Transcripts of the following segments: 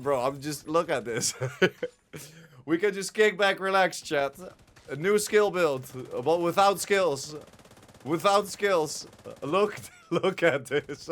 bro, I'm just, look at this. We can just kick back, relax, chat. A new skill build, but without skills. Without skills. Look at this.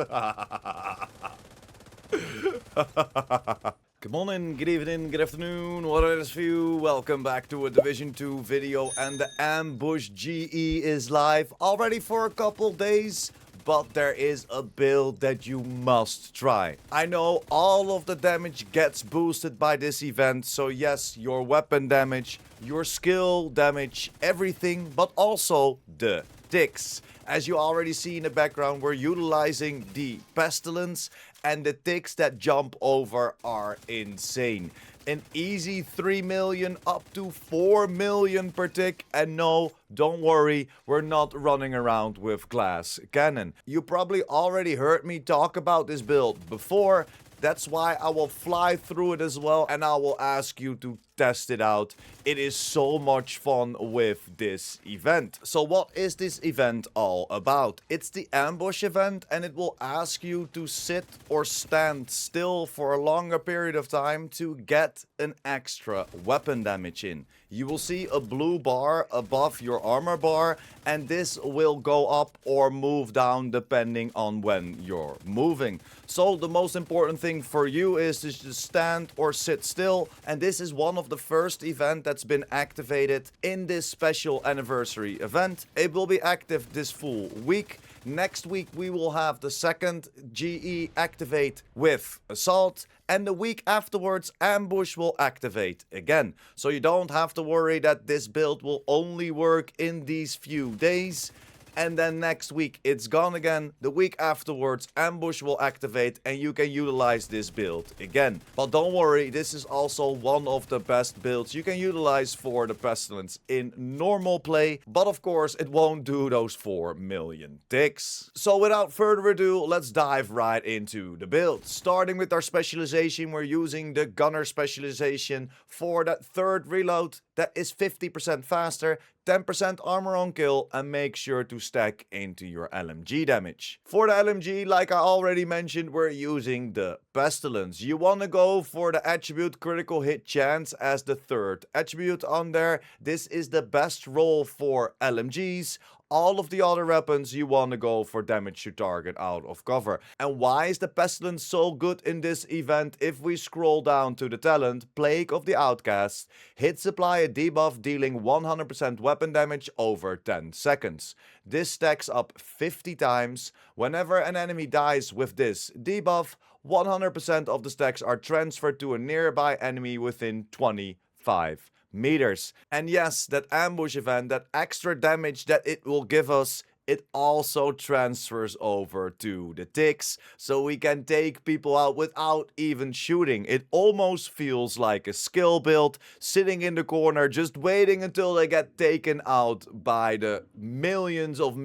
Good morning, good evening, good afternoon, whatever it is for you. Welcome back to a Division 2 video, and the Ambush GE is live already for a couple days. But there is a build that you must try. I know all of the damage gets boosted by this event, so yes, your weapon damage, your skill damage, everything, but also the TICKS. As you already see in the background, we're utilizing the Pestilence, and the TICKS that jump over are insane. An easy 3 million up to 4 million per tick, and no, don't worry, we're not running around with glass cannon. You probably already heard me talk about this build before. That's why I will fly through it as well, and I will ask you to test it out. It is so much fun with this event. So what is this event all about? It's the ambush event, and it will ask you to sit or stand still for a longer period of time to get an extra weapon damage in. You will see a blue bar above your armor bar, and this will go up or move down depending on when you're moving. So the most important thing for you is to just stand or sit still, and this is one of the first event that's been activated in this special anniversary event. It will be active this full week. Next week we will have the second GE activate with Assault, and the week afterwards Ambush will activate again. So you don't have to worry that this build will only work in these few days. And then next week it's gone again. The week afterwards Ambush will activate and you can utilize this build again. But don't worry, this is also one of the best builds you can utilize for the Pestilence in normal play. But of course it won't do those 4 million ticks. So without further ado, let's dive right into the build. Starting with our specialization, we're using the Gunner specialization for that third reload. That is 50% faster, 10% armor on kill, and make sure to stack into your LMG damage. For the LMG, like I already mentioned, we're using the Pestilence. You want to go for the attribute critical hit chance as the third attribute on there. This is the best roll for LMGs. All of the other weapons you want to go for damage to target out of cover. And why is the Pestilence so good in this event? If we scroll down to the talent, Plague of the Outcast, hit supply a debuff dealing 100% weapon damage over 10 seconds. This stacks up 50 times. Whenever an enemy dies with this debuff, 100% of the stacks are transferred to a nearby enemy within 25 meters. And yes, that ambush event, that extra damage that it will give us, it also transfers over to the TICKS, so we can take people out without even shooting. It almost feels like a skill build, sitting in the corner, just waiting until they get taken out by the millions of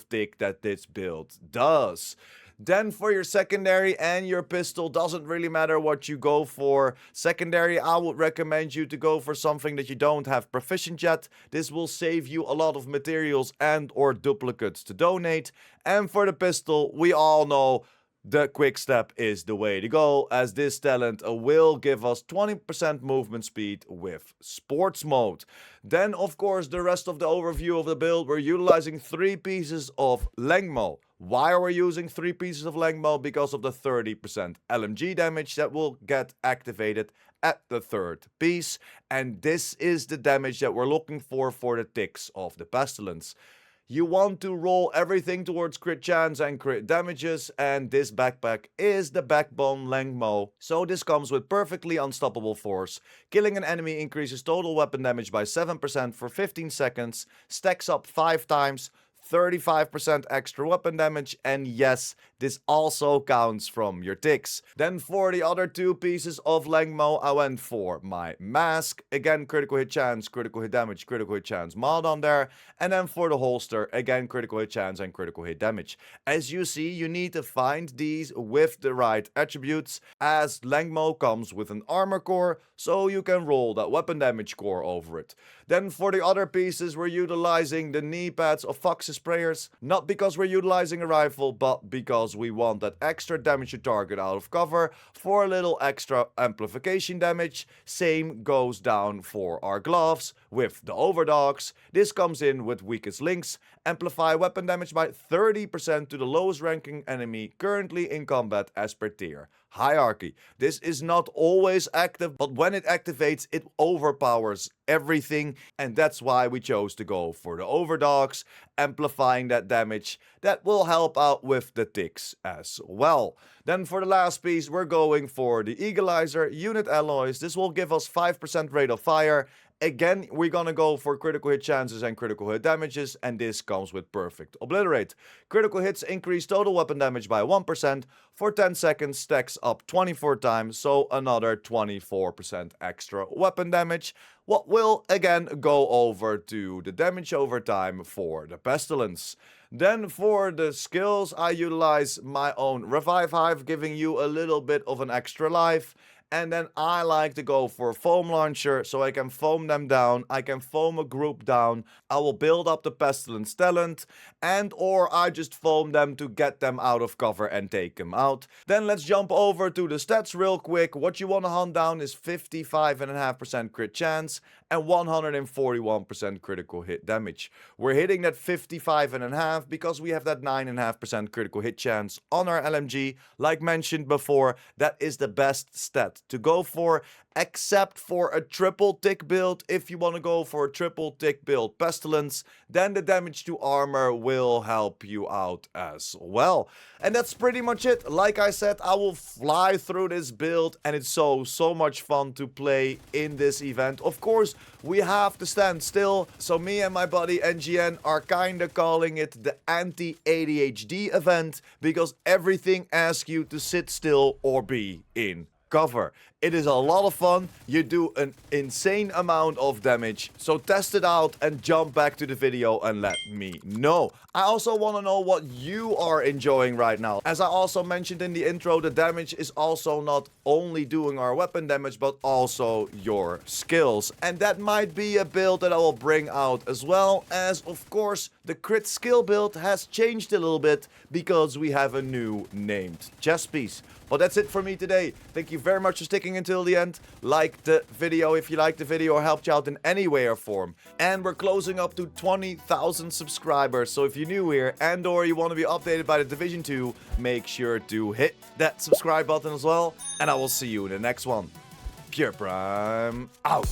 tick that this build does. Then for your secondary and your pistol, doesn't really matter what you go for. Secondary, I would recommend you to go for something that you don't have proficient yet. This will save you a lot of materials and or duplicates to donate. And for the pistol, we all know the quick step is the way to go, as this talent will give us 20% movement speed with sports mode. Then of course the rest of the overview of the build, we're utilizing 3 pieces of Lengmo. Why are we using 3 pieces of Lengmo? Because of the 30% LMG damage that will get activated at the third piece. And this is the damage that we're looking for the ticks of the Pestilence. You want to roll everything towards crit chance and crit damages, and this backpack is the Backbone Lengmo. So this comes with perfectly unstoppable force. Killing an enemy increases total weapon damage by 7% for 15 seconds, stacks up 5 times, 35% extra weapon damage, and yes, this also counts from your ticks. Then for the other 2 pieces of Lengmo, I went for my mask. Again, critical hit chance, critical hit damage, critical hit chance mod on there. And then for the holster, again, critical hit chance and critical hit damage. As you see, you need to find these with the right attributes, as Lengmo comes with an armor core, so you can roll that weapon damage core over it. Then for the other pieces, we're utilizing the knee pads of Fox's Prayers, not because we're utilizing a rifle, but because because we want that extra damage to target out of cover for a little extra amplification damage. Same goes down for our gloves with the overdogs. This comes in with weakest links. Amplify weapon damage by 30% to the lowest ranking enemy currently in combat as per tier. Hierarchy. This is not always active, but when it activates, it overpowers everything, and that's why we chose to go for the overdogs, amplifying that damage. That will help out with the ticks as well. Then for the last piece, we're going for the Eagleizer unit alloys. This will give us 5% rate of fire. Again, we're gonna go for critical hit chances and critical hit damages, and this comes with perfect obliterate. Critical hits increase total weapon damage by 1%. For 10 seconds, stacks up 24 times, so another 24% extra weapon damage. What will again go over to the damage over time for the Pestilence. Then for the skills, I utilize my own Revive Hive, giving you a little bit of an extra life. And then I like to go for Foam Launcher, so I can foam them down, I can foam a group down, I will build up the Pestilence talent, and or I just foam them to get them out of cover and take them out. Then let's jump over to the stats real quick. What you want to hunt down is 55.5% crit chance and 141% critical hit damage. We're hitting that 55.5 because we have that 9.5% critical hit chance on our LMG. Like mentioned before, that is the best stat to go for, except for a triple tick build. If you want to go for a triple tick build Pestilence, then the damage to armor will help you out as well. And that's pretty much it. Like I said, I will fly through this build, and it's so much fun to play in this event. Of course, we have to stand still, so me and my buddy NGN are kinda calling it the anti-ADHD event, because everything asks you to sit still or be in cover. It is a lot of fun. You do an insane amount of damage. So test it out and jump back to the video and let me know. I also want to know what you are enjoying right now. As I also mentioned in the intro, the damage is also not only doing our weapon damage, but also your skills. And that might be a build that I will bring out, as well as, of course, the crit skill build has changed a little bit because we have a new named chess piece. But that's it for me today. Thank you very much for sticking until the end. Like the video if you liked the video or helped you out in any way or form. And we're closing up to 20,000 subscribers. So if you're new here and or you want to be updated by the Division 2, make sure to hit that subscribe button as well. And I will see you in the next one. Pure Prime out.